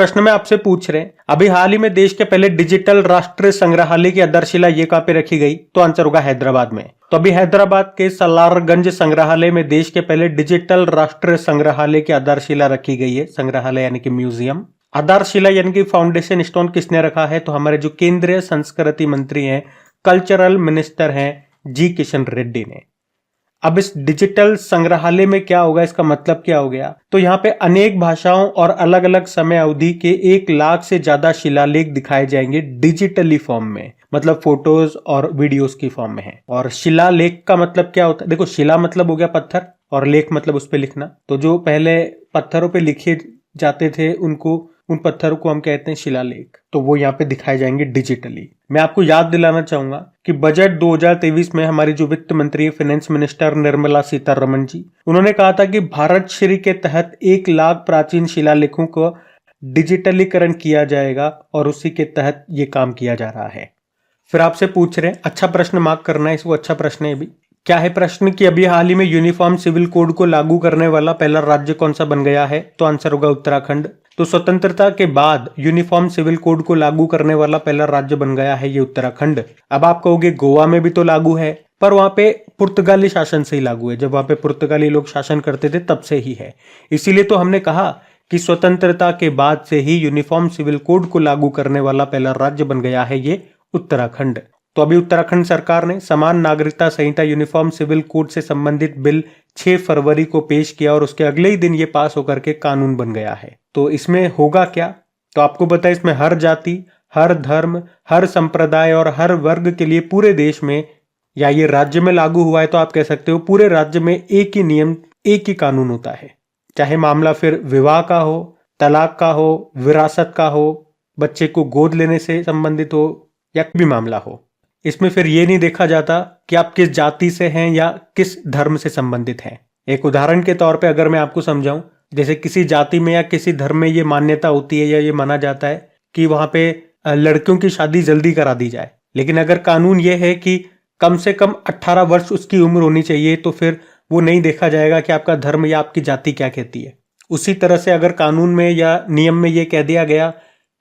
प्रश्न में आपसे पूछ रहे हैं, अभी हाल ही में देश के पहले डिजिटल राष्ट्रीय संग्रहालय की आधारशिला ये कहां पे रखी गई? तो आंसर होगा हैदराबाद में। तो अभी हैदराबाद के सलारगंज संग्रहालय में देश के पहले डिजिटल राष्ट्रीय संग्रहालय की आधारशिला रखी गई है। संग्रहालय यानी कि म्यूजियम। आधारशिला यानी कि फाउंडेशन स्टोन किसने रखा है? तो हमारे जो केंद्रीय संस्कृति मंत्री हैं, कल्चरल मिनिस्टर हैं, जी किशन रेड्डी ने। अब इस डिजिटल संग्रहालय में क्या होगा, इसका मतलब क्या हो गया? तो यहाँ पे अनेक भाषाओं और अलग अलग समय अवधि के 1 लाख से ज्यादा शिलालेख दिखाए जाएंगे डिजिटली फॉर्म में, मतलब फोटोज और वीडियोस की फॉर्म में है। और शिलालेख का मतलब क्या होता है? देखो, शिला मतलब हो गया पत्थर और लेख मतलब उस पे लिखना। तो जो पहले पत्थरों पे लिखे जाते थे उन पत्थरों को हम कहते हैं शिलालेख। तो वो यहाँ पे दिखाए जाएंगे डिजिटली। मैं आपको याद दिलाना चाहूंगा कि बजट 2023 में हमारी जो वित्त मंत्री फाइनेंस मिनिस्टर निर्मला सीतारमण जी, उन्होंने कहा था कि भारत श्री के तहत 1 लाख प्राचीन शिलालेखों को डिजिटलीकरण किया जाएगा और उसी के तहत ये काम किया जा रहा है। फिर आपसे पूछ रहे हैं, अच्छा प्रश्न मार्क करना है इसको, अच्छा प्रश्न है। अभी क्या है प्रश्न कि अभी हाल ही में यूनिफॉर्म सिविल कोड को लागू करने वाला पहला राज्य कौन सा बन गया है? तो आंसर होगा उत्तराखंड। तो स्वतंत्रता के बाद यूनिफॉर्म सिविल कोड को लागू करने वाला पहला राज्य बन गया है ये उत्तराखंड। अब आप कहोगे गोवा में भी तो लागू है, पर वहां पे पुर्तगाली शासन से ही लागू है। जब वहां पे पुर्तगाली लोग शासन करते थे तब से ही है। इसीलिए तो हमने कहा कि स्वतंत्रता के बाद से ही यूनिफॉर्म सिविल कोड को लागू करने वाला पहला राज्य बन गया है ये उत्तराखंड। तो अभी उत्तराखंड सरकार ने समान नागरिकता संहिता यूनिफॉर्म सिविल कोड से संबंधित बिल 6 फरवरी को पेश किया और उसके अगले ही दिन ये पास होकर के कानून बन गया है। तो इसमें होगा क्या? तो आपको पता है, इसमें हर जाति, हर धर्म, हर संप्रदाय और हर वर्ग के लिए पूरे देश में, या ये राज्य में लागू हुआ है तो आप कह सकते हो पूरे राज्य में एक ही नियम, एक ही कानून होता है। चाहे मामला फिर विवाह का हो, तलाक का हो, विरासत का हो, बच्चे को गोद लेने से संबंधित हो, या कोई भी मामला हो। इसमें फिर ये नहीं देखा जाता कि आप किस जाति से हैं या किस धर्म से संबंधित हैं। एक उदाहरण के तौर पे अगर मैं आपको समझाऊं, जैसे किसी जाति में या किसी धर्म में ये मान्यता होती है या ये माना जाता है कि वहां पे लड़कियों की शादी जल्दी करा दी जाए, लेकिन अगर कानून ये है कि कम से कम 18 वर्ष उसकी उम्र होनी चाहिए, तो फिर वो नहीं देखा जाएगा कि आपका धर्म या आपकी जाति क्या कहती है। उसी तरह से अगर कानून में या नियम में ये कह दिया गया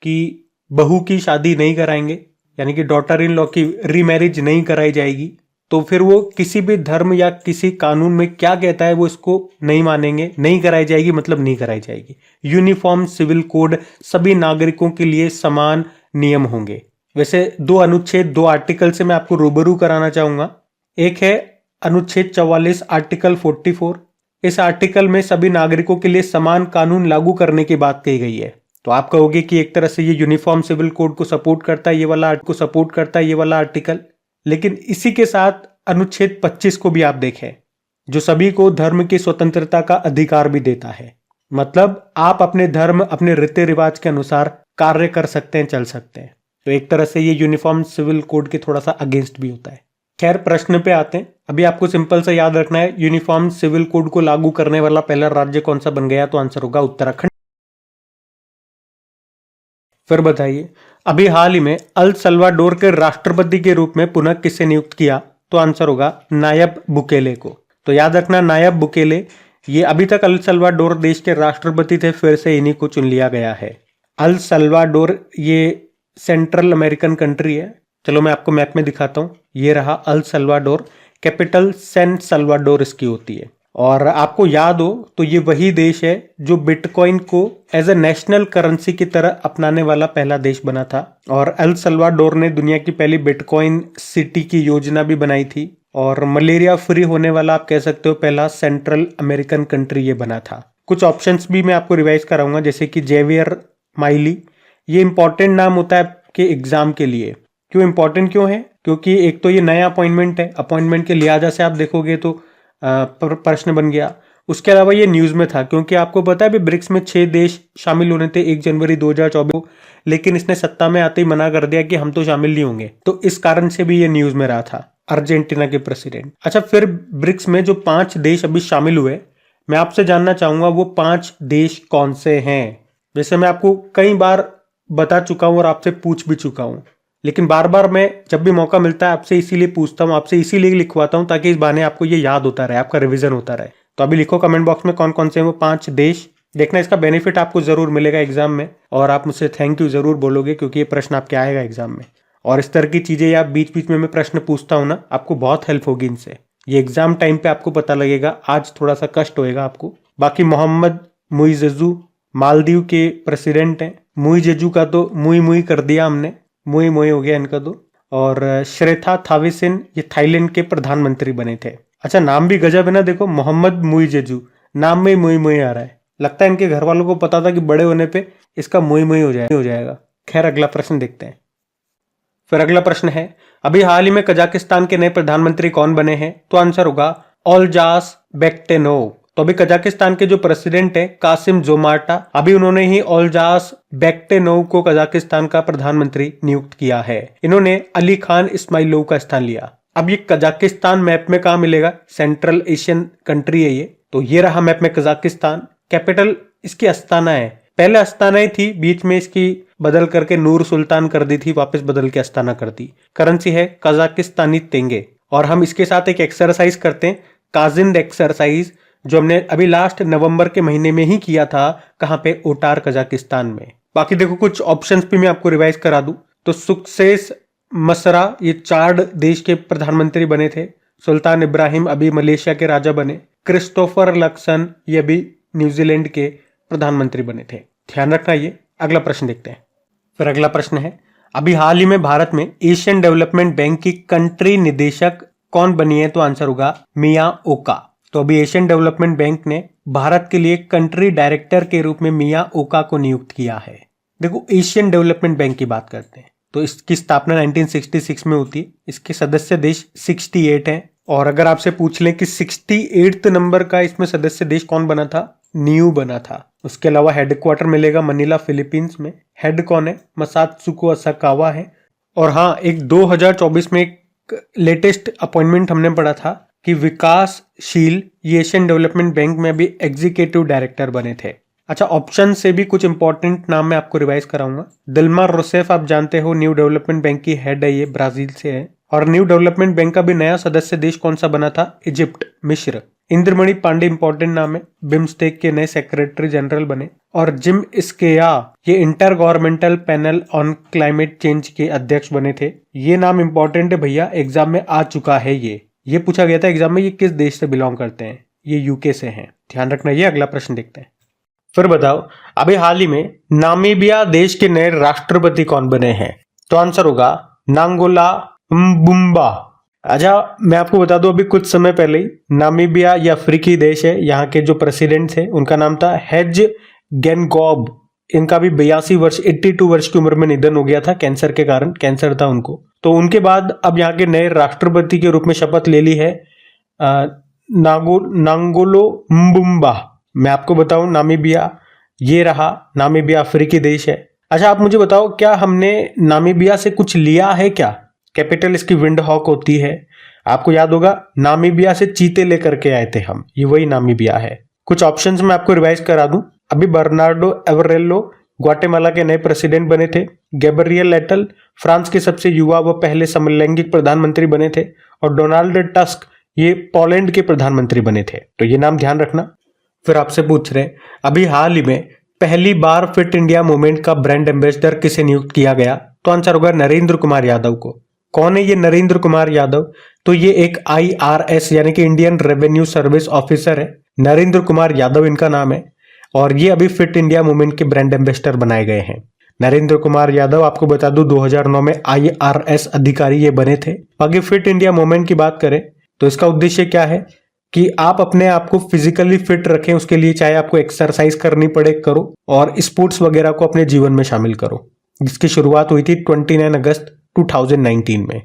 कि बहू की शादी नहीं कराएंगे, यानी कि डॉटर इन लॉ की रीमैरिज नहीं कराई जाएगी, तो फिर वो किसी भी धर्म या किसी कानून में क्या कहता है वो इसको नहीं मानेंगे। नहीं कराई जाएगी मतलब नहीं कराई जाएगी। यूनिफॉर्म सिविल कोड सभी नागरिकों के लिए समान नियम होंगे। वैसे 2 अनुच्छेद 2 आर्टिकल से मैं आपको रूबरू कराना चाहूंगा। एक है अनुच्छेद 44 आर्टिकल 44। इस आर्टिकल में सभी नागरिकों के लिए समान कानून लागू करने की बात कही गई है। तो आप कहोगे कि एक तरह से ये यूनिफॉर्म सिविल कोड को सपोर्ट करता है, ये वाला आर्टिकल। लेकिन इसी के साथ अनुच्छेद 25 को भी आप देखें, जो सभी को धर्म की स्वतंत्रता का अधिकार भी देता है। मतलब आप अपने धर्म, अपने रीति रिवाज के अनुसार कार्य कर सकते हैं, चल सकते हैं। तो एक तरह से ये यूनिफॉर्म सिविल कोड के थोड़ा सा अगेंस्ट भी होता है। खैर, प्रश्न पे आते हैं। अभी आपको सिंपल सा याद रखना है, यूनिफॉर्म सिविल कोड को लागू करने वाला पहला राज्य कौन सा बन गया? तो आंसर होगा उत्तराखंड। फिर बताइए, अभी हाल ही में अल सल्वाडोर के राष्ट्रपति के रूप में पुनः किसे नियुक्त किया? तो आंसर होगा नायब बुकेले को। तो याद रखना, नायब बुकेले, ये अभी तक अल सल्वाडोर देश के राष्ट्रपति थे, फिर से इन्हीं को चुन लिया गया है। अल सल्वाडोर ये सेंट्रल अमेरिकन कंट्री है। चलो मैं आपको मैप में दिखाता हूं। ये रहा El Salvador, capital San Salvador इसकी होती है। और आपको याद हो तो ये वही देश है जो बिटकॉइन को एज ए नेशनल करेंसी की तरह अपनाने वाला पहला देश बना था। और अल सल्वाडोर ने दुनिया की पहली बिटकॉइन सिटी की योजना भी बनाई थी। और मलेरिया फ्री होने वाला आप कह सकते हो पहला सेंट्रल अमेरिकन कंट्री ये बना था। कुछ ऑप्शंस भी मैं आपको रिवाइज कराऊंगा, जैसे कि जेवियर माइली। ये इंपॉर्टेंट नाम होता है आपके एग्जाम के लिए। क्यों इंपॉर्टेंट क्यों है? क्योंकि एक तो ये नया अपॉइंटमेंट है, अपॉइंटमेंट के लिहाजा से आप देखोगे तो प्रश्न बन गया। उसके अलावा ये न्यूज में था क्योंकि आपको पता है ब्रिक्स में 6 देश शामिल होने थे 1 जनवरी 2024 को, लेकिन इसने सत्ता में आते ही मना कर दिया कि हम तो शामिल नहीं होंगे। तो इस कारण से भी ये न्यूज में रहा था, अर्जेंटीना के प्रेसिडेंट। अच्छा, फिर ब्रिक्स में जो 5 देश अभी शामिल हुए, मैं आपसे जानना चाहूंगा वो 5 देश कौन से हैं। वैसे मैं आपको कई बार बता चुका हूं और आपसे पूछ भी चुका हूं, लेकिन बार बार मैं जब भी मौका मिलता है आपसे इसीलिए पूछता हूं, आपसे इसीलिए लिखवाता हूं, ताकि इस बहाने आपको ये याद होता रहे, आपका रिवीजन होता रहे। तो अभी लिखो कमेंट बॉक्स में कौन कौन से वो 5 देश देखना इसका बेनिफिट आपको जरूर मिलेगा एग्जाम में, और आप मुझसे थैंक यू जरूर बोलोगे क्योंकि ये प्रश्न आपके आएगा एग्जाम में। और इस तरह की चीजें आप बीच बीच में मैं प्रश्न पूछता हूँ ना, आपको बहुत हेल्प होगी इनसे। ये एग्जाम टाइम पे आपको पता लगेगा, आज थोड़ा सा कष्ट होएगा आपको। बाकी मोहम्मद मुइज़ेज़ू मालदीव के प्रेसिडेंट हैं। मुइज़ेज़ू का तो मुई मुई कर दिया हमने, मुई मुई हो गया इनका तो। और श्रेथा थाविसिन ये थाईलैंड के प्रधानमंत्री बने थे। अच्छा, नाम भी गजब है ना, देखो मोहम्मद मुइज़ेज़ू, नाम में मुई मुई आ रहा है। लगता है इनके घर वालों को पता था कि बड़े होने पे इसका मुई मुई हो जाएगा। खैर, अगला प्रश्न देखते हैं। फिर अगला प्रश्न है, अभी हाल ही में कजाकिस्तान के नए प्रधानमंत्री कौन बने हैं? तो आंसर होगा ओल्जास बेक्टेनोव। तो अभी कजाकिस्तान के जो प्रेसिडेंट है कासिम जोमार्टा, अभी उन्होंने ही ओल्जास बेक्टेनोव को कजाकिस्तान का प्रधानमंत्री नियुक्त किया है। इन्होंने अली खान इस्माइलोव का स्थान लिया। अब ये कजाकिस्तान मैप में कहाँ मिलेगा? सेंट्रल एशियन कंट्री है ये। तो ये रहा मैप में कजाकिस्तान। कैपिटल इसकी अस्ताना है। पहले अस्ताना ही थी, बीच में इसकी बदल करके नूर सुल्तान कर दी थी, वापस बदल के अस्ताना कर दी। करेंसी है कजाकिस्तानी तेंगे। और हम इसके साथ एक एक्सरसाइज करते हैं, काजिंद एक्सरसाइज, जो हमने अभी लास्ट नवंबर के महीने में ही किया था। कहाँ पे? ओटार कजाकिस्तान में। बाकी देखो कुछ ऑप्शंस भी मैं आपको रिवाइज करा दूं तो सक्सेस मसरा ये चाड देश के प्रधानमंत्री बने थे। सुल्तान इब्राहिम अभी मलेशिया के राजा बने। क्रिस्टोफर लक्सन ये अभी न्यूजीलैंड के प्रधानमंत्री बने थे। ध्यान रखना ये। अगला प्रश्न देखते हैं। फिर अगला प्रश्न है, अभी हाल ही में भारत में एशियन डेवलपमेंट बैंक की कंट्री निदेशक कौन बनी है? तो आंसर होगा मिया ओका। तो अभी एशियन डेवलपमेंट बैंक ने भारत के लिए कंट्री डायरेक्टर के रूप में मिया ओका को नियुक्त किया है। देखो, एशियन डेवलपमेंट बैंक की बात करते हैं तो इसकी स्थापना 1966 में होती है। इसके सदस्य देश 68 हैं। और अगर आपसे पूछ लें कि 68 नंबर का इसमें सदस्य देश कौन बना था? न्यू बना था। उसके अलावा हेडक्वार्टर मिलेगा मनीला फिलीपींस में। हेड कौन है? मसात्सुको असाकावा है। और हाँ, एक 2024 में एक लेटेस्ट अपॉइंटमेंट हमने पढ़ा था कि विकासशील एशियन डेवलपमेंट बैंक में भी एग्जीक्यूटिव डायरेक्टर बने थे। अच्छा, ऑप्शन से भी कुछ इंपॉर्टेंट नाम मैं आपको रिवाइज कराऊंगा। दिल्मा रोसेफ आप जानते हो, न्यू डेवलपमेंट बैंक की हेड है, ये ब्राजील से है। और न्यू डेवलपमेंट बैंक का भी नया सदस्य देश कौन सा बना था? इजिप्ट, मिस्र। इंद्रमणि पांडे इंपॉर्टेंट नाम है, बिम्स्टेक के नए सेक्रेटरी जनरल बने। और जिम स्केया ये inter governmental panel on climate change के अध्यक्ष बने थे। ये नाम इंपॉर्टेंट है भैया, एग्जाम में आ चुका है। ये पूछा गया था एग्जाम में, ये किस देश से बिलोंग करते हैं? ये यूके से हैं। ध्यान रखना ये। अगला प्रश्न देखते हैं। फिर बताओ, अभी हाल ही में नामीबिया देश के नए राष्ट्रपति कौन बने हैं? तो आंसर होगा नांगोला म्बुम्बा। अच्छा, मैं आपको बता दूं, अभी कुछ समय पहले ही नामीबिया ये अफ्रीकी देश है, यहाँ के जो प्रेसिडेंट थे उनका नाम था हेज गेनगॉब। इनका भी 82 वर्ष 82 वर्ष की उम्र में निधन हो गया था कैंसर के कारण। कैंसर था उनको। तो उनके बाद अब यहाँ के नए राष्ट्रपति के रूप में शपथ ले ली है नांगोलो म्बुम्बा। मैं आपको बताऊं, नामीबिया ये रहा। नामीबिया अफ्रीकी देश है। अच्छा, आप मुझे बताओ, क्या हमने नामीबिया से कुछ लिया है क्या? कैपिटल इसकी विंड हॉक होती है। आपको याद होगा, नामीबिया से चीते लेकर के आए थे हम, ये वही नामीबिया है। कुछ ऑप्शंस मैं आपको रिवाइज करा दूं। अभी बर्नार्डो एवरेलो ग्वाटेमाला के नए प्रेसिडेंट बने थे। गैब्रियल एटल फ्रांस के सबसे युवा व पहले समलैंगिक प्रधानमंत्री बने थे। और डोनाल्ड टस्क ये पोलैंड के प्रधानमंत्री बने थे। तो ये नाम ध्यान रखना। फिर आपसे पूछ रहे, अभी हाल ही में पहली बार फिट इंडिया मूवमेंट का ब्रांड एम्बेसडर किसे नियुक्त किया गया? तो आंसर होगा नरेंद्र कुमार यादव को। कौन है ये नरेंद्र कुमार यादव? तो ये एक IRS यानी कि इंडियन रेवेन्यू सर्विस ऑफिसर है। नरेंद्र कुमार यादव इनका नाम है। और ये अभी फिट इंडिया मूवमेंट के ब्रांड एम्बेसडर बनाए गए हैं। नरेंद्र कुमार यादव, आपको बता दूं, 2009 में IRS अधिकारी ये बने थे। बाकी फिट इंडिया मूवमेंट की बात करें तो इसका उद्देश्य क्या है कि आप अपने आप को फिजिकली फिट रखें। उसके लिए चाहे आपको एक्सरसाइज करनी पड़े, करो, और स्पोर्ट्स वगैरह को अपने जीवन में शामिल करो। जिसकी शुरुआत हुई थी 29 अगस्त 2019 में।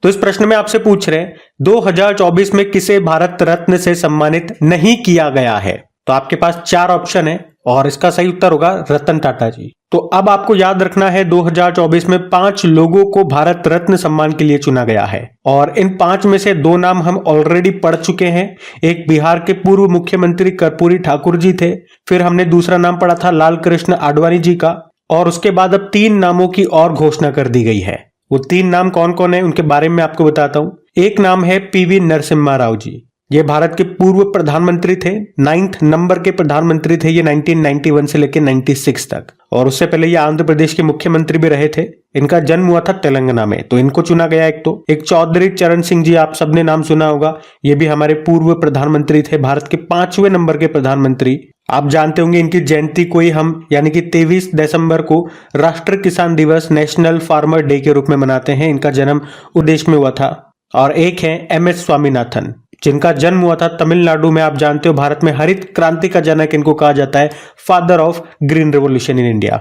तो इस प्रश्न में आपसे पूछ रहे हैं 2024 में किसे भारत रत्न से सम्मानित नहीं किया गया है? तो आपके पास 4 ऑप्शन है और इसका सही उत्तर होगा रतन टाटा जी। तो अब आपको याद रखना है 2024 में 5 लोगों को भारत रत्न सम्मान के लिए चुना गया है। और इन 5 में से 2 नाम हम ऑलरेडी पढ़ चुके हैं। एक बिहार के पूर्व मुख्यमंत्री कर्पूरी ठाकुर जी थे। फिर हमने दूसरा नाम पढ़ा था लाल कृष्ण आडवाणी जी का। और उसके बाद अब 3 नामों की और घोषणा कर दी गई है। वो 3 नाम कौन कौन है उनके बारे में आपको बताता हूं। एक नाम है PV नरसिम्हा राव जी। ये भारत के पूर्व प्रधानमंत्री थे, 9th नंबर के प्रधानमंत्री थे ये 1991 से लेकर 96 तक। और उससे पहले ये आंध्र प्रदेश के मुख्यमंत्री भी रहे थे। इनका जन्म हुआ था तेलंगाना में, तो इनको चुना गया। एक चौधरी चरण सिंह जी, आप सबने नाम सुना होगा, ये भी हमारे पूर्व प्रधानमंत्री थे, भारत के 5वें नंबर के प्रधानमंत्री। आप जानते होंगे इनकी जयंती कोई हम यानी कि 23 दिसंबर को राष्ट्रीय किसान दिवस, नेशनल फार्मर डे के रूप में मनाते हैं। इनका जन्म उद्देश्य में हुआ था। और एक है MS स्वामीनाथन, जिनका जन्म हुआ था तमिलनाडु में। आप जानते हो भारत में हरित क्रांति का जनक इनको कहा जाता है, father of green revolution in India.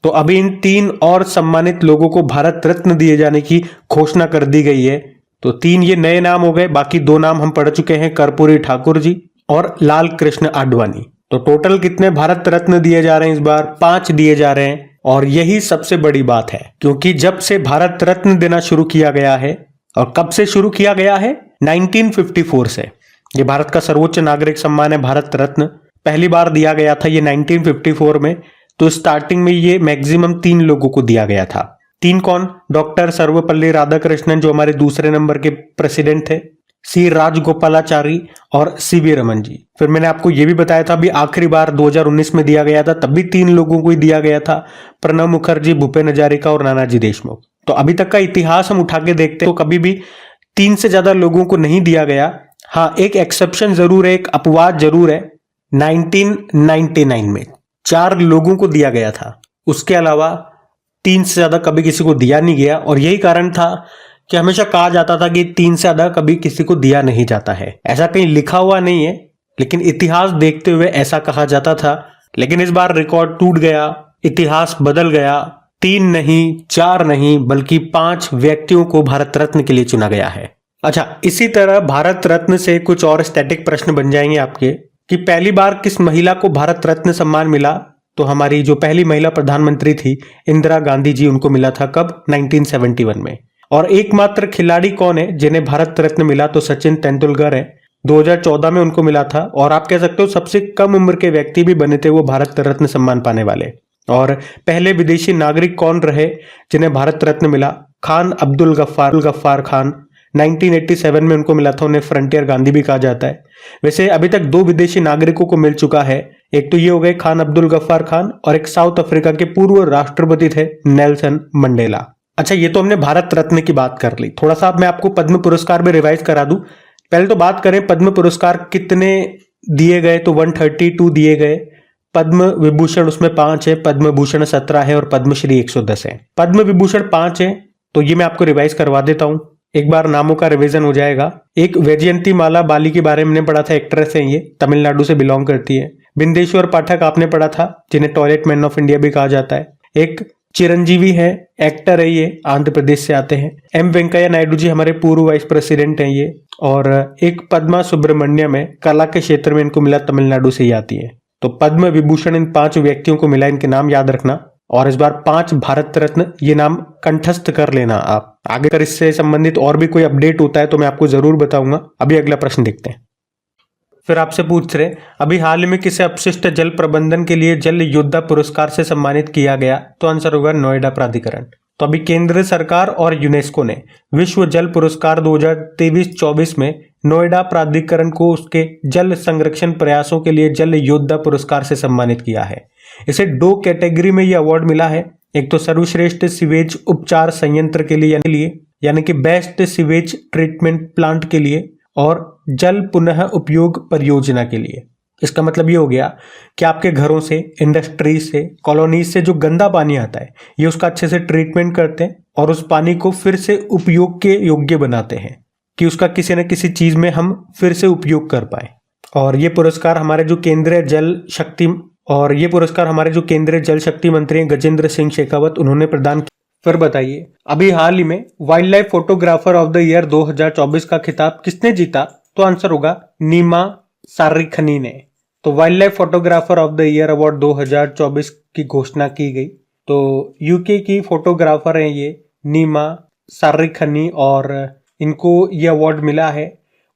तो अभी इन 3 और सम्मानित लोगों को भारत रत्न दिए जाने की घोषणा कर दी गई है। तो 3 ये नए नाम हो गए, बाकी 2 नाम हम पढ़ चुके हैं, कर्पूरी ठाकुर जी और लाल कृष्ण आडवाणी। तो टोटल कितने भारत रत्न दिए जा रहे हैं इस बार? 5 दिए जा रहे हैं। और यही सबसे बड़ी बात है, क्योंकि जब से भारत रत्न देना शुरू किया गया है, और कब से शुरू किया गया है? 1954 से। ये भारत का सर्वोच्च नागरिक सम्मान है, भारत रत्न। पहली बार दिया गया था ये 1954 में। तो स्टार्टिंग में ये मैक्सिमम 3 लोगों को दिया गया था। 3 कौन? डॉक्टर सर्वपल्ली राधाकृष्णन, जो हमारे दूसरे नंबर के प्रेसिडेंट थे, सी राजगोपालाचारी और CV रमन जी। फिर मैंने आपको ये भी बताया था अभी आखिरी बार 2019 में दिया गया था, तब भी 3 लोगों को ही दिया गया था, प्रणब मुखर्जी, भूपेन हजारिका और नानाजी देशमुख। तो अभी तक का इतिहास हम उठा के देखते तो कभी भी 3 से ज्यादा लोगों को नहीं दिया गया। हाँ, एक एक्सेप्शन जरूर है, एक अपवाद जरूर है। 1999 में 4 लोगों को दिया गया था, उसके अलावा 3 से ज्यादा कभी किसी को दिया नहीं गया। और यही कारण था कि हमेशा कहा जाता था कि 3 से ज्यादा कभी किसी को दिया नहीं जाता है। ऐसा कहीं लिखा हुआ नहीं है, लेकिन इतिहास देखते हुए ऐसा कहा जाता था। लेकिन इस बार रिकॉर्ड टूट गया, इतिहास बदल गया। 3 नहीं, 4 नहीं, बल्कि 5 व्यक्तियों को भारत रत्न के लिए चुना गया है। अच्छा, इसी तरह भारत रत्न से कुछ और स्टैटिक प्रश्न बन जाएंगे आपके कि पहली बार किस महिला को भारत रत्न सम्मान मिला? तो हमारी जो पहली महिला प्रधानमंत्री थी इंदिरा गांधी जी, उनको मिला था कब? 1971 में। और एकमात्र खिलाड़ी कौन है जिन्हें भारत रत्न मिला? तो सचिन तेंदुलकर है, 2014 में उनको मिला था। और आप कह सकते हो सबसे कम उम्र के व्यक्ति भी बने थे वो भारत रत्न सम्मान पाने वाले। और पहले विदेशी नागरिक कौन रहे जिन्हें भारत रत्न मिला? खान अब्दुल गफ्फार खान, 1987 में उनको मिला था। उन्हें फ्रंटियर गांधी भी कहा जाता है। वैसे अभी तक 2 विदेशी नागरिकों को मिल चुका है। एक तो ये हो गए खान अब्दुल गफ्फार खान, और एक साउथ अफ्रीका के पूर्व राष्ट्रपति थे नेल्सन मंडेला। अच्छा, ये तो हमने भारत रत्न की बात कर ली। थोड़ा सा मैं आपको पद्म पुरस्कार भी रिवाइज करा दूं। पहले तो बात करें पद्म पुरस्कार कितने दिए गए, तो 132 दिए गए। पद्म विभूषण उसमें 5 है, पद्म भूषण 17 है और पद्मश्री 110 है। पद्म विभूषण 5 है, तो ये मैं आपको रिवाइज करवा देता हूं, एक बार नामों का रिवीजन हो जाएगा। एक वैजयंती माला बाली के बारे में पढ़ा था, एक्ट्रेस है ये, तमिलनाडु से बिलोंग करती है। बिंदेश्वर पाठक आपने पढ़ा था, जिन्हें टॉयलेट मैन ऑफ इंडिया भी कहा जाता है। एक चिरंजीवी है, एक्टर है ये, आंध्र प्रदेश से आते हैं। M वेंकैया नायडू जी हमारे पूर्व वाइस प्रेसिडेंट हैं ये। और एक पद्मा सुब्रमण्यम है, कला के क्षेत्र में इनको मिला, तमिलनाडु से ही आती है। तो पद्म विभूषण इन 5 व्यक्तियों को मिला, इनके नाम याद रखना। और इस बार 5 भारत रत्न, ये नाम कंठस्थ कर लेना आप। आगे अगर इससे संबंधित और भी कोई अपडेट होता है तो मैं आपको जरूर बताऊंगा। अभी अगला प्रश्न देखते हैं। फिर आपसे पूछ रहे अभी हाल ही में किसे अपशिष्ट जल प्रबंधन के लिए जल योद्धा पुरस्कार से सम्मानित किया गया? तो आंसर होगा नोएडा प्राधिकरण। तो अभी केंद्र सरकार और यूनेस्को ने विश्व जल पुरस्कार 2023-24 में नोएडा प्राधिकरण को उसके जल संरक्षण प्रयासों के लिए जल योद्धा पुरस्कार से सम्मानित किया है। इसे 2 कैटेगरी में यह अवार्ड मिला है। एक तो सर्वश्रेष्ठ सीवेज उपचार संयंत्र के लिए यानी कि बेस्ट सीवेज ट्रीटमेंट प्लांट के लिए, और जल पुनः उपयोग परियोजना के लिए। इसका मतलब ये हो गया कि आपके घरों से, इंडस्ट्री से, कॉलोनीज से जो गंदा पानी आता है, ये उसका अच्छे से ट्रीटमेंट करते हैं और उस पानी को फिर से उपयोग के योग्य बनाते हैं कि उसका किसी न किसी चीज में हम फिर से उपयोग कर पाए। और ये पुरस्कार हमारे जो केंद्रीय जल शक्ति मंत्री हैं गजेंद्र सिंह शेखावत, उन्होंने प्रदान किया। फिर बताइए अभी हाल ही में wild life photographer of the year 2024 का खिताब किसने जीता? तो आंसर होगा नीमा सारिखनी ने। तो wild life photographer of the year award 2024 की घोषणा की गई। तो यूके की फोटोग्राफर हैं ये नीमा सारिखनी, और इनको ये अवार्ड मिला है।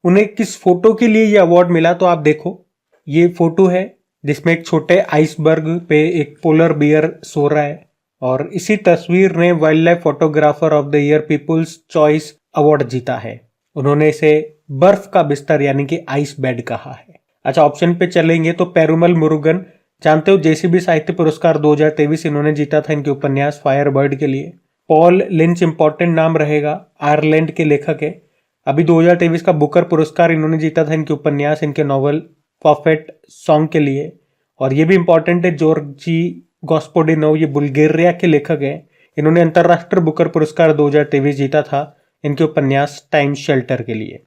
उन्हें किस फोटो के लिए ये अवार्ड मिला? तो आप देखो, ये फोटो है जिसमें एक छोटे आइसबर्ग पे एक पोलर बियर सो रहा है, और इसी तस्वीर ने wildlife photographer of the year people's choice award जीता है। उन्होंने इसे बर्फ का बिस्तर यानी कि आइस बेड कहा है। अच्छा, ऑप्शन पे चलेंगे तो पेरुमल मुरुगन, जानते हो जेसीबी साहित्य पुरस्कार 2023 इन्होंने जीता था इनके उपन्यास फायर बर्ड के लिए। पॉल लिंच इंपॉर्टेंट नाम रहेगा, आयरलैंड के लेखक है। अभी 2023 का बुकर पुरस्कार इन्होंने जीता था इनके उपन्यास, इनके नॉवल परफेक्ट सॉन्ग के लिए। और ये भी इंपॉर्टेंट है, जॉर्जी गॉस्पोडिनो, ये बुल्गारिया के लेखक हैं। इन्होंने अंतरराष्ट्रीय बुकर पुरस्कार 2023 जीता था इनके उपन्यास टाइम शेल्टर के लिए।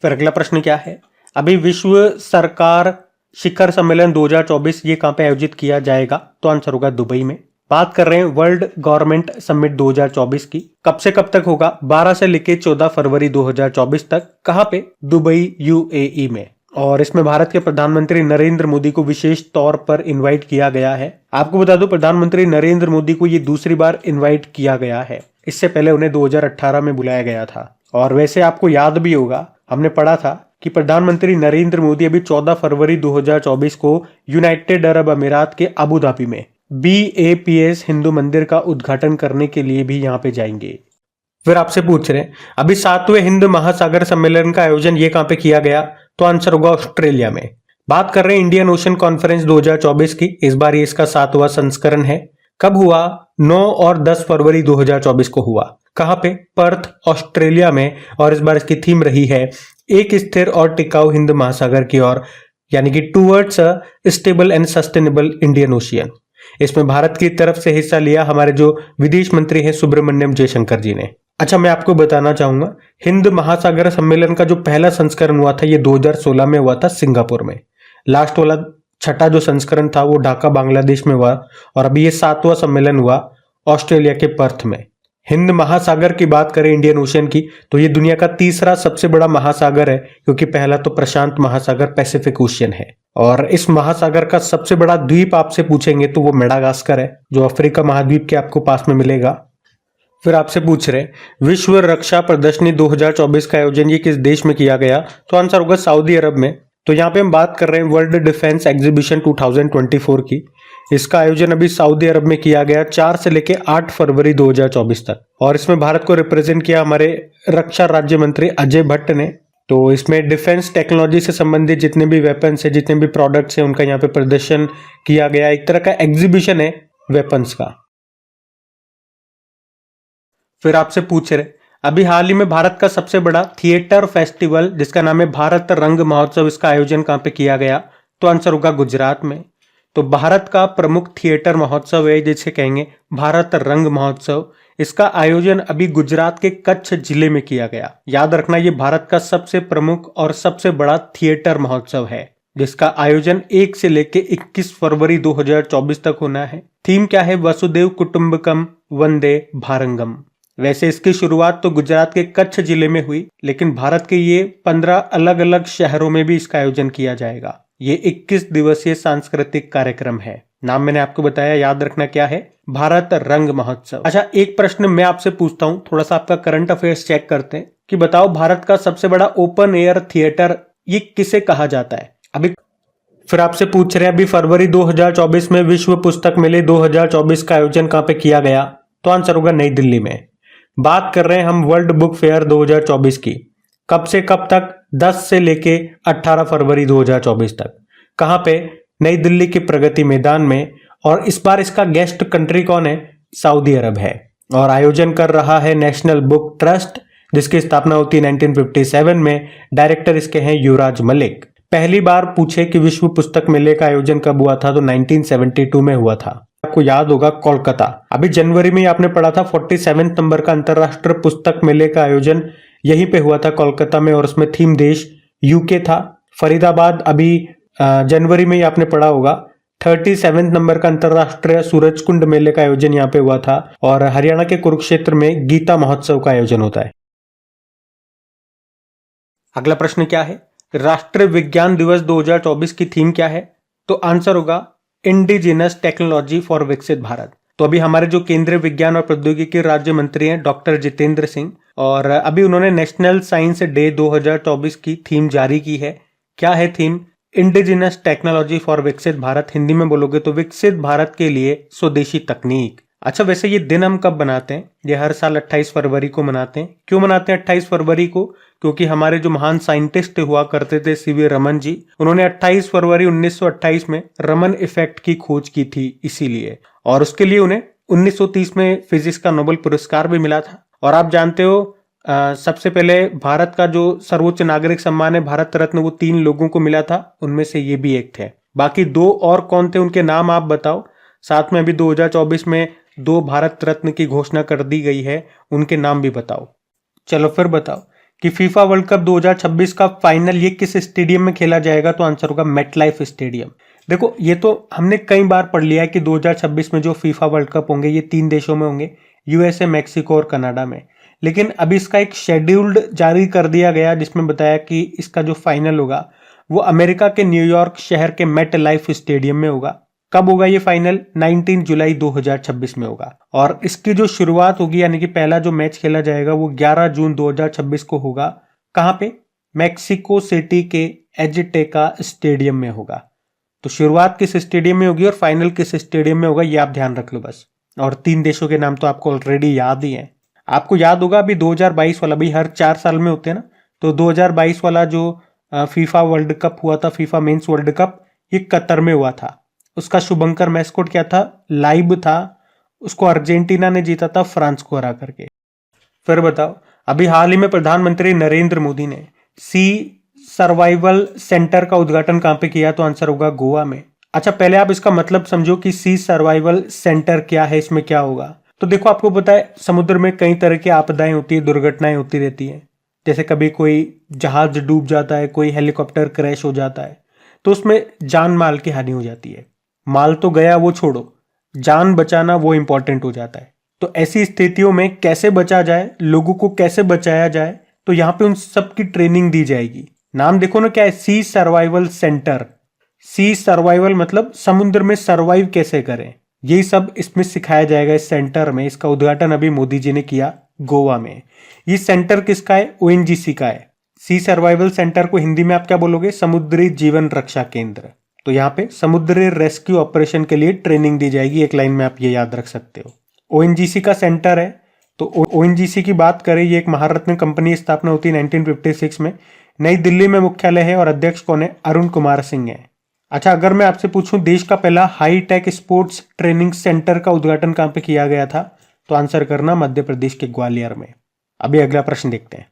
फिर अगला प्रश्न क्या है, अभी विश्व सरकार शिखर सम्मेलन 2024 ये कहां पे आयोजित किया जाएगा? तो आंसर होगा दुबई में। बात कर रहे हैं वर्ल्ड गवर्नमेंट समिट 2024 की। कब से कब तक होगा? 12 से लेकर 14 फरवरी 2024 तक। कहां पे? दुबई, यूएई में। और इसमें भारत के प्रधानमंत्री नरेंद्र मोदी को विशेष तौर पर इनवाइट किया गया है। आपको बता दूं, प्रधानमंत्री नरेंद्र मोदी को ये दूसरी बार इनवाइट किया गया है। इससे पहले उन्हें 2018 में बुलाया गया था। और वैसे आपको याद भी होगा, हमने पढ़ा था कि प्रधानमंत्री नरेंद्र मोदी अभी 14 फरवरी 2024 को यूनाइटेड अरब अमीरात के अबू धाबी में BAPS हिंदू मंदिर का उद्घाटन करने के लिए भी यहाँ पे जाएंगे। फिर आपसे पूछ रहे हैं, अभी 7वें हिंद महासागर सम्मेलन का आयोजन ये कहां पे किया गया? तो आंसर होगा ऑस्ट्रेलिया में। बात कर रहे हैं इंडियन ओशन कॉन्फ्रेंस 2024 की। इस बार ये इसका 7वां संस्करण है। कब हुआ? 9 और 10 फरवरी 2024 को हुआ। कहां पे? पर्थ, ऑस्ट्रेलिया में। और इस बार इसकी थीम रही है एक स्थिर और टिकाऊ हिंद महासागर की ओर, यानी कि towards a stable and sustainable Indian ocean. इसमें भारत की तरफ से हिस्सा लिया हमारे जो विदेश मंत्री हैं सुब्रमण्यम जयशंकर जी ने। अच्छा, मैं आपको बताना चाहूंगा, हिंद महासागर सम्मेलन का जो पहला संस्करण हुआ था ये 2016 में हुआ था सिंगापुर में। लास्ट वाला छठा जो संस्करण था वो ढाका बांग्लादेश में हुआ। और अभी ये 7वां सम्मेलन हुआ ऑस्ट्रेलिया के पर्थ में। हिंद महासागर की बात करें इंडियन ओशन की, तो ये दुनिया का तीसरा सबसे बड़ा महासागर है, क्योंकि पहला तो प्रशांत महासागर पैसिफिक ओशियन है। और इस महासागर का सबसे बड़ा द्वीप आपसे पूछेंगे तो वो मेडागास्कर है, जो अफ्रीका महाद्वीप के आपको पास में मिलेगा। फिर आपसे पूछ रहे विश्व रक्षा प्रदर्शनी 2024 का आयोजन ये किस देश में किया गया? तो आंसर होगा सऊदी अरब में। तो यहाँ पे हम बात कर रहे हैं वर्ल्ड डिफेंस एग्जीबिशन 2024 की। इसका आयोजन अभी सऊदी अरब में किया गया 4 से लेकर 8 फरवरी 2024 तक। और इसमें भारत को रिप्रेजेंट किया हमारे रक्षा राज्य मंत्री अजय भट्ट ने। तो इसमें डिफेंस टेक्नोलॉजी से संबंधित जितने भी वेपन्स है, जितने भी प्रोडक्ट्स हैं, उनका यहाँ पे प्रदर्शन किया गया। एक तरह का एग्जीबिशन है वेपन्स का। फिर आपसे पूछ रहे अभी हाल ही में भारत का सबसे बड़ा थिएटर फेस्टिवल जिसका नाम है भारत रंग महोत्सव, इसका आयोजन कहां पे किया गया? तो आंसर होगा गुजरात में। तो भारत का प्रमुख थिएटर महोत्सव है जिसे कहेंगे भारत रंग महोत्सव। इसका आयोजन अभी गुजरात के कच्छ जिले में किया गया। याद रखना, ये भारत का सबसे प्रमुख और सबसे बड़ा थिएटर महोत्सव है, जिसका आयोजन 1 से लेकर 21 फरवरी 2024 तक होना है। थीम क्या है? वसुदेव कुटुंबकम वंदे भारंगम। वैसे इसकी शुरुआत तो गुजरात के कच्छ जिले में हुई, लेकिन भारत के ये 15 अलग अलग शहरों में भी इसका आयोजन किया जाएगा। ये 21 दिवसीय सांस्कृतिक कार्यक्रम है। नाम मैंने आपको बताया, याद रखना क्या है? भारत रंग महोत्सव। अच्छा, एक प्रश्न मैं आपसे पूछता हूँ, थोड़ा सा आपका करंट अफेयर्स चेक करते हैं कि बताओ भारत का सबसे बड़ा ओपन एयर थिएटर ये किसे कहा जाता है? अभी फिर आपसे पूछ रहे हैं अभी फरवरी 2024 में विश्व पुस्तक मेले 2024 का आयोजन कहां पे किया गया? तो आंसर होगा नई दिल्ली में। बात कर रहे हैं हम वर्ल्ड बुक फेयर 2024 की। कब से कब तक? 10 से लेके 18 फरवरी 2024 तक। कहां पे? नई दिल्ली के प्रगति मैदान में। और इस बार इसका गेस्ट कंट्री कौन है? सऊदी अरब है। और आयोजन कर रहा है नेशनल बुक ट्रस्ट, जिसकी स्थापना होती है 1957 में। डायरेक्टर इसके हैं युवराज मलिक। पहली बार पूछे कि विश्व पुस्तक मेले का आयोजन कब हुआ था? तो 1972 में हुआ था। आपको याद होगा कोलकाता। अभी जनवरी में आपने पढ़ा था 47 नंबर का अंतरराष्ट्रीय पुस्तक मेले का आयोजन यहीं पे हुआ था कोलकाता में, और उसमें थीम देश यूके था। फरीदाबाद अभी जनवरी में ही आपने पढ़ा होगा 37 नंबर का अंतरराष्ट्रीय सूरजकुंड मेले का आयोजन यहाँ पे हुआ था। और हरियाणा के कुरुक्षेत्र में गीता महोत्सव का आयोजन होता है। अगला प्रश्न क्या है? राष्ट्रीय विज्ञान दिवस 2024 की थीम क्या है? तो आंसर होगा इंडिजिनस टेक्नोलॉजी फॉर विकसित भारत। तो अभी हमारे जो केंद्रीय विज्ञान और प्रौद्योगिकी राज्य मंत्री हैं डॉक्टर जितेंद्र सिंह, और अभी उन्होंने नेशनल साइंस डे 2024 की थीम जारी की है। क्या है थीम? इंडिजिनस टेक्नोलॉजी फॉर विकसित भारत। हिंदी में बोलोगे तो विकसित भारत के लिए स्वदेशी तकनीक। अच्छा, वैसे ये दिन हम कब मनाते हैं? ये हर साल 28 फरवरी को मनाते हैं। क्यों मनाते हैं 28 फरवरी को? क्योंकि हमारे जो महान साइंटिस्ट हुआ करते थे सीवी रमन जी, उन्होंने 28 फरवरी 1928 में रमन इफेक्ट की खोज की थी, इसीलिए। और उसके लिए उन्हें 1930 में फिजिक्स का नोबेल पुरस्कार भी मिला था। और आप जानते हो सबसे पहले भारत का जो सर्वोच्च नागरिक सम्मान है भारत रत्न, वो 3 लोगों को मिला था, उनमें से ये भी एक थे। बाकी 2 और कौन थे, उनके नाम आप बताओ। साथ में अभी 2024 में 2 भारत रत्न की घोषणा कर दी गई है, उनके नाम भी बताओ। चलो फिर बताओ कि फीफा वर्ल्ड कप 2026 का फाइनल ये किस स्टेडियम में खेला जाएगा? तो आंसर होगा मेटलाइफ स्टेडियम। देखो, ये तो हमने कई बार पढ़ लिया है कि 2026 में जो फीफा वर्ल्ड कप होंगे ये 3 देशों में होंगे, यूएसए, मैक्सिको और कनाडा में। लेकिन अभी इसका एक शेड्यूल्ड जारी कर दिया गया जिसमें बताया कि इसका जो फाइनल होगा वो अमेरिका के न्यूयॉर्क शहर के मेट लाइफ स्टेडियम में होगा। कब होगा ये फाइनल? 19 जुलाई 2026 में होगा। और इसकी जो शुरुआत होगी, यानी कि पहला जो मैच खेला जाएगा वो 11 जून 2026 को होगा। कहां पे? मैक्सिको सिटी के एजटेका स्टेडियम में होगा। तो शुरुआत किस स्टेडियम में होगी और फाइनल किस स्टेडियम में होगा, ये आप ध्यान रख लो बस। और 3 देशों के नाम तो आपको ऑलरेडी याद ही है। आपको याद होगा अभी 2022 वाला, भी हर 4 साल में होते हैं ना, तो 2022 वाला जो फीफा वर्ल्ड कप हुआ था, फीफा मेंस वर्ल्ड कप, ये कतर में हुआ था। उसका शुभंकर मैस्कोट क्या था? लाइव था। उसको अर्जेंटीना ने जीता था फ्रांस को हरा करके। फिर बताओ, अभी हाल ही में प्रधानमंत्री नरेंद्र मोदी ने सी सर्वाइवल सेंटर का उद्घाटन कहां पे किया? तो आंसर होगा गोवा में। अच्छा, पहले आप इसका मतलब समझो कि सी सर्वाइवल सेंटर क्या है, इसमें क्या होगा। तो देखो, आपको पता है समुद्र में कई तरह की आपदाएं होती है, दुर्घटनाएं होती रहती है। जैसे कभी कोई जहाज डूब जाता है, कोई हेलीकॉप्टर क्रैश हो जाता है, तो उसमें जान माल की हानि हो जाती है। माल तो गया, वो छोड़ो, जान बचाना वो इंपॉर्टेंट हो जाता है। तो ऐसी स्थितियों में कैसे बचा जाए, लोगों को कैसे बचाया जाए, तो यहां पे उन सब की ट्रेनिंग दी जाएगी। नाम देखो ना क्या है, सी सर्वाइवल सेंटर। सी सर्वाइवल मतलब समुद्र में सर्वाइव कैसे करें, यही सब इसमें सिखाया जाएगा इस सेंटर में। इसका उद्घाटन अभी मोदी जी ने किया गोवा में। ये सेंटर किसका है? ओएनजीसी का है। सी सर्वाइवल सेंटर को हिंदी में आप क्या बोलोगे? समुद्री जीवन रक्षा केंद्र। तो यहाँ पे समुद्री रेस्क्यू ऑपरेशन के लिए ट्रेनिंग दी जाएगी, एक लाइन में आप ये याद रख सकते हो। ओएनजीसी का सेंटर है। तो ओएनजीसी की बात करें, ये एक महारत्न कंपनी, स्थापना होती है 1956 में। नई दिल्ली में मुख्यालय है और अध्यक्ष कौन है? अरुण कुमार सिंह है। अच्छा, अगर मैं आपसे पूछूं देश का पहला high tech sports training centre का उद्घाटन कहां पे किया गया था, तो आंसर करना मध्य प्रदेश के ग्वालियर में। अभी अगला प्रश्न देखते हैं।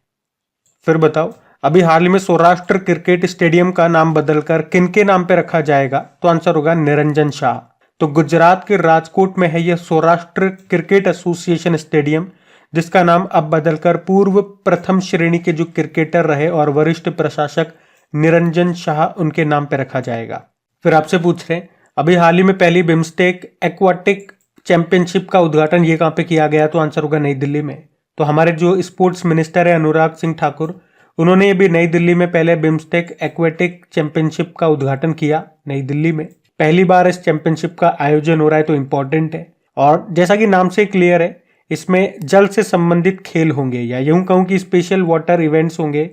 फिर बताओ, अभी हाल ही में सौराष्ट्र क्रिकेट स्टेडियम का नाम बदलकर किनके नाम पे रखा जाएगा? तो आंसर होगा निरंजन शाह। तो गुजरात के राजकोट में है यह सौराष्ट्र क्रिकेट एसोसिएशन स्टेडियम, जिसका नाम अब बदलकर पूर्व प्रथम श्रेणी के जो क्रिकेटर रहे और वरिष्ठ प्रशासक निरंजन शाह, उनके नाम पे रखा जाएगा। फिर आपसे पूछ रहे हैं, अभी हाल ही में पहली बिम्स्टेक एक्वाटिक चैंपियनशिप का उद्घाटन ये कहां पे किया गया? तो आंसर होगा नई दिल्ली में। तो हमारे जो स्पोर्ट्स मिनिस्टर है अनुराग सिंह ठाकुर, उन्होंने भी नई दिल्ली में पहले बिम्स्टेक एक्वेटिक चैंपियनशिप का उद्घाटन किया नई दिल्ली में। पहली बार इस चैंपियनशिप का आयोजन हो रहा है, तो इंपॉर्टेंट है। और जैसा कि नाम से क्लियर है, इसमें जल से संबंधित खेल होंगे, या यूं कहूं कि स्पेशल वाटर इवेंट्स होंगे,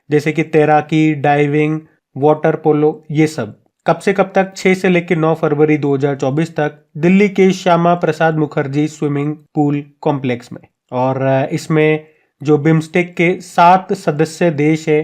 जैसे कि तैराकी, डाइविंग, वाटर पोलो, ये सब। कब से कब तक? 6 से लेकर 9 फरवरी 2024 तक दिल्ली के Shyama Prasad Mukherjee swimming pool complex में। और इसमें जो बिम्स्टेक के 7 सदस्य देश है,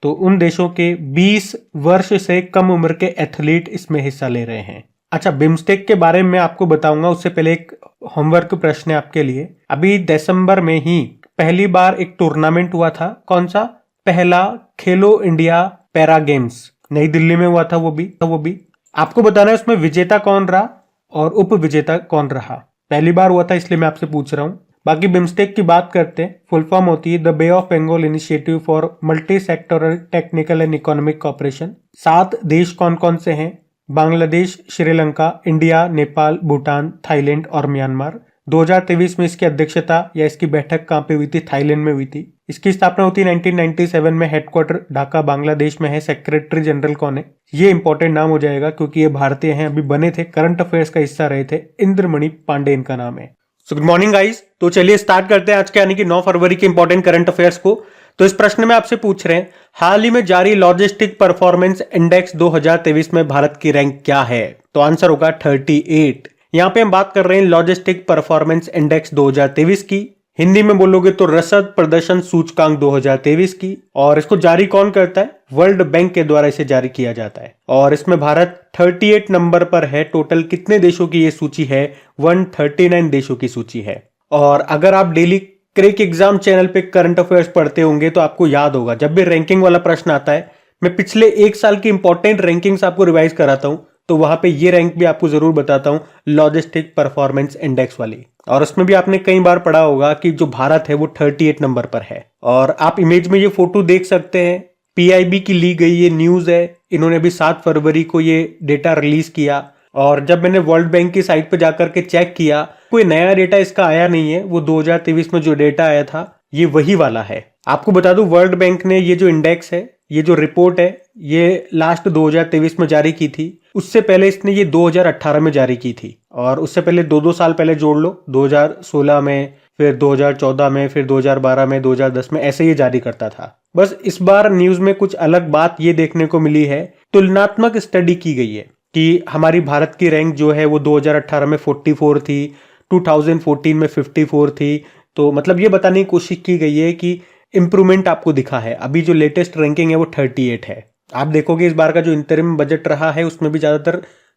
तो उन देशों के 20 वर्ष से कम उम्र के एथलीट इसमें हिस्सा ले रहे हैं। अच्छा, बिम्स्टेक के बारे में आपको बताऊंगा, उससे पहले एक होमवर्क प्रश्न है आपके लिए। अभी दिसंबर में ही पहली बार एक टूर्नामेंट हुआ था। कौन सा? पहला खेलो इंडिया पैरा गेम्स नई दिल्ली में हुआ था। वो भी आपको बताना है उसमें विजेता कौन रहा और उप विजेता कौन रहा। पहली बार हुआ था, इसलिए मैं आपसे पूछ रहा हूं। बाकी बिम्स्टेक की बात करते हैं। फुल फॉर्म होती है the bay of Bengal initiative for multi sectoral technical and economic cooperation. 7 देश कौन कौन से हैं? बांग्लादेश, श्रीलंका, इंडिया, नेपाल, भूटान, थाईलैंड और म्यांमार। 2023 में इसकी अध्यक्षता या इसकी बैठक कहां पे हुई थी? थाईलैंड में हुई थी। इसकी स्थापना होती है 1997 में। हेडक्वार्टर ढाका बांग्लादेश में है। सेक्रेटरी जनरल कौन है? ये इंपॉर्टेंट नाम हो जाएगा क्योंकि ये भारतीय हैं, अभी बने थे, करंट अफेयर्स का हिस्सा रहे थे। इंद्रमणि पांडे इनका नाम है। So good morning guys. तो चलिए स्टार्ट करते हैं आज के यानी कि 9 फरवरी के इंपॉर्टेंट करंट अफेयर्स को। तो इस प्रश्न में आपसे पूछ रहे हैं, हाल ही में जारी लॉजिस्टिक परफॉर्मेंस इंडेक्स 2023 में भारत की रैंक क्या है? तो आंसर होगा 38। यहाँ पे हम बात कर रहे हैं लॉजिस्टिक परफॉर्मेंस इंडेक्स 2023 की, हिंदी में बोलोगे तो रसद प्रदर्शन सूचकांक 2023 की। और इसको जारी कौन करता है? वर्ल्ड बैंक के द्वारा इसे जारी किया जाता है। और इसमें भारत 38 नंबर पर है। टोटल कितने देशों की ये सूची है? 139 देशों की सूची है। और अगर आप डेली क्रिक एग्जाम चैनल पे करंट अफेयर्स पढ़ते होंगे तो आपको याद होगा, जब भी रैंकिंग वाला प्रश्न आता है, मैं पिछले एक साल की इंपॉर्टेंट रैंकिंग्स आपको रिवाइज कराता हूं, तो वहां पे ये रैंक भी आपको जरूर बताता हूं, लॉजिस्टिक परफॉर्मेंस इंडेक्स वाली। और उसमें भी आपने कई बार पढ़ा होगा कि जो भारत है वो 38 नंबर पर है। और आप इमेज में ये फोटो देख सकते हैं, पीआईबी की ली गई ये न्यूज है। इन्होंने अभी 7 फरवरी को ये डेटा रिलीज किया। और जब मैंने वर्ल्ड बैंक की साइट पर जाकर के चेक किया, कोई नया डेटा इसका आया नहीं है। वो 2023 में जो डेटा आया था ये वही वाला है। आपको बता दूं, वर्ल्ड बैंक ने ये जो इंडेक्स है, ये जो रिपोर्ट है, ये लास्ट 2023 में जारी की थी। उससे पहले इसने ये 2018 में जारी की थी। और उससे पहले 2-2 साल पहले जोड़ लो, 2016 में, फिर 2014 में, फिर 2012 में, 2010 में, ऐसे ये जारी करता था। बस इस बार न्यूज में कुछ अलग बात ये देखने को मिली है। तुलनात्मक स्टडी की गई है कि हमारी भारत की रैंक जो है वो 2018 में 44 थी, 2014 में 54 थी। तो मतलब ये बताने की कोशिश की गई है कि इंप्रूवमेंट आपको दिखा है। अभी जो लेटेस्ट रैंकिंग है वो 38 है। आप देखोगे इस बार का जो इंतरिम बजट रहा है उसमें भी ज्यादातर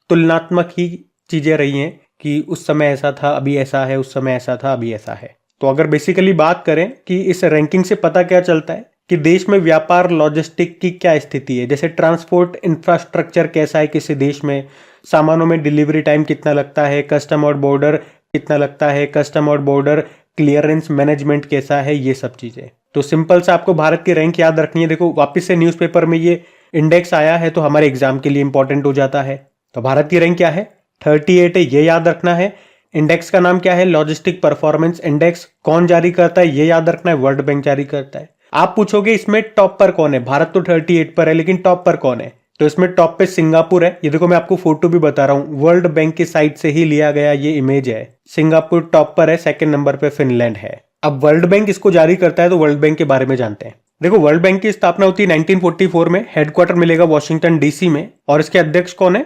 तुलनात्मक ही चीजें रही हैं कि उस समय ऐसा था, अभी ऐसा है, उस समय ऐसा था, अभी ऐसा है। तो अगर बेसिकली बात करें कि इस रैंकिंग से पता क्या चलता है कि देश में व्यापार लॉजिस्टिक की क्या स्थिति है, जैसे ट्रांसपोर्ट इंफ्रास्ट्रक्चर कैसा है किसी देश में, सामानों में डिलीवरी टाइम कितना लगता है, कस्टम और बॉर्डर कितना लगता है, कस्टम और बॉर्डर क्लियरेंस मैनेजमेंट कैसा है, ये सब चीजें। तो सिंपल से आपको भारत की रैंक याद रखनी है। देखो वापस से न्यूज़पेपर में ये इंडेक्स आया है तो हमारे एग्जाम के लिए इंपॉर्टेंट हो जाता है। तो भारत की रैंक क्या है? 38 है, ये याद रखना है। इंडेक्स का नाम क्या है? Logistic performance index. कौन जारी करता है ये याद रखना है, वर्ल्ड बैंक जारी करता है। आप पूछोगे इसमें टॉप पर कौन है? भारत तो 38 पर है, लेकिन टॉप पर कौन है? तो इसमें टॉप पे सिंगापुर है। ये देखो मैं आपको फोटो भी बता रहा हूं, वर्ल्ड बैंक की साइट से ही लिया गया ये इमेज है। सिंगापुर टॉप पर है, सेकंड नंबर पे फिनलैंड है। अब वर्ल्ड बैंक इसको जारी करता है तो वर्ल्ड बैंक के बारे में जानते हैं। देखो वर्ल्ड बैंक की स्थापना होती है 1944 में, हेडक्वार्टर मिलेगा वॉशिंगटन डीसी में। और इसके अध्यक्ष कौन है?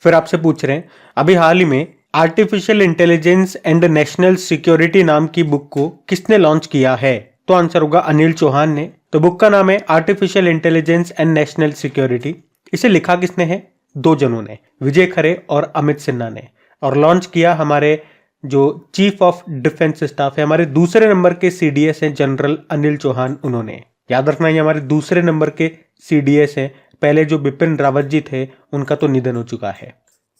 फिर आपसे पूछ रहे हैं, अभी हाल ही में artificial intelligence and national security नाम की बुक को किसने लॉन्च किया है? तो आंसर होगा अनिल चौहान ने। तो बुक का नाम है artificial intelligence and national security. इसे लिखा किसने है? 2 जनों ने, विजय खरे और अमित सिन्हा ने। और लॉन्च किया हमारे जो चीफ ऑफ डिफेंस स्टाफ है, हमारे दूसरे नंबर के सीडीएस हैं जनरल अनिल चौहान, उन्होंने। याद रखना ये हमारे दूसरे नंबर के सीडीएस हैं। पहले जो बिपिन रावत जी थे उनका तो निधन हो चुका है।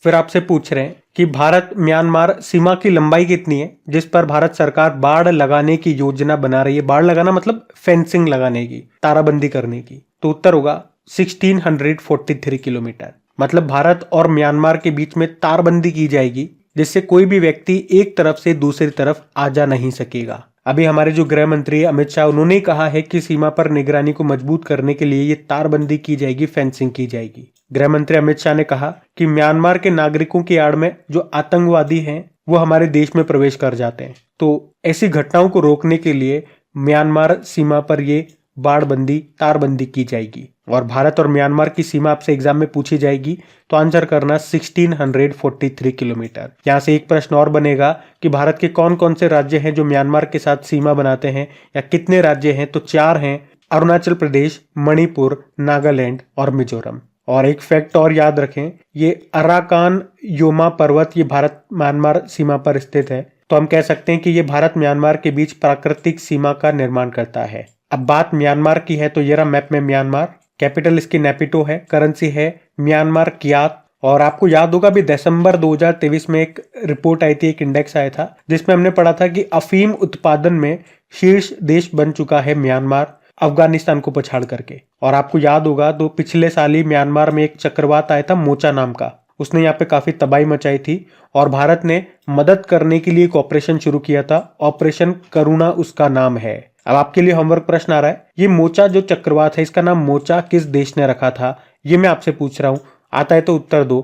फिर आपसे पूछ रहे हैं कि भारत म्यांमार सीमा की लंबाई कितनी है जिस पर भारत सरकार बाढ़ लगाने की योजना बना रही है? बाढ़ लगाना मतलब फेंसिंग लगाने की, ताराबंदी करने की। तो उत्तर होगा 1643 किलोमीटर। मतलब भारत और म्यांमार के बीच में तारबंदी की जाएगी जिससे कोई भी व्यक्ति एक तरफ से दूसरी तरफ आ जा नहीं सकेगा। अभी हमारे जो गृह मंत्री अमित शाह, उन्होंने कहा है कि सीमा पर निगरानी को मजबूत करने के लिए ये तारबंदी की जाएगी, फेंसिंग की जाएगी। गृह मंत्री अमित शाह ने कहा कि म्यांमार के नागरिकों की आड़ में जो आतंकवादी हैं वो हमारे देश में प्रवेश कर जाते हैं। तो ऐसी घटनाओं को रोकने के लिए म्यांमार सीमा पर ये बाढ़बंदी, तारबंदी की जाएगी। और भारत और म्यांमार की सीमा आपसे एग्जाम में पूछी जाएगी तो आंसर करना 1643 किलोमीटर। यहाँ से एक प्रश्न और बनेगा कि भारत के कौन कौन से राज्य हैं जो म्यांमार के साथ सीमा बनाते हैं, या कितने राज्य हैं? तो 4 हैं, अरुणाचल प्रदेश, मणिपुर, नागालैंड और मिजोरम। और एक फैक्ट और याद रखें, ये अराकान योमा पर्वत ये भारत म्यांमार सीमा पर स्थित है। तो हम कह सकते हैं कि ये भारत म्यांमार के बीच प्राकृतिक सीमा का निर्माण करता है। अब बात म्यांमार की है तो ये रहा मैप में म्यांमार। कैपिटल इसकी नेपिटो है, करेंसी है म्यांमार कियात। और आपको याद होगा भी दिसंबर 2023 में एक रिपोर्ट आई थी, एक इंडेक्स आया था जिसमें हमने पढ़ा था कि अफीम उत्पादन में शीर्ष देश बन चुका है म्यांमार, अफगानिस्तान को पछाड़ करके। और आपको याद होगा तो पिछले साल ही म्यांमार में एक चक्रवात आया था मोचा नाम का, उसने यहाँ पे काफी तबाही मचाई थी और भारत ने मदद करने के लिए एक ऑपरेशन शुरू किया था, ऑपरेशन करुणा उसका नाम है। अब आपके लिए होमवर्क प्रश्न आ रहा है, ये मोचा जो चक्रवात है इसका नाम मोचा किस देश ने रखा था? ये मैं आपसे पूछ रहा हूं, आता है तो उत्तर दो।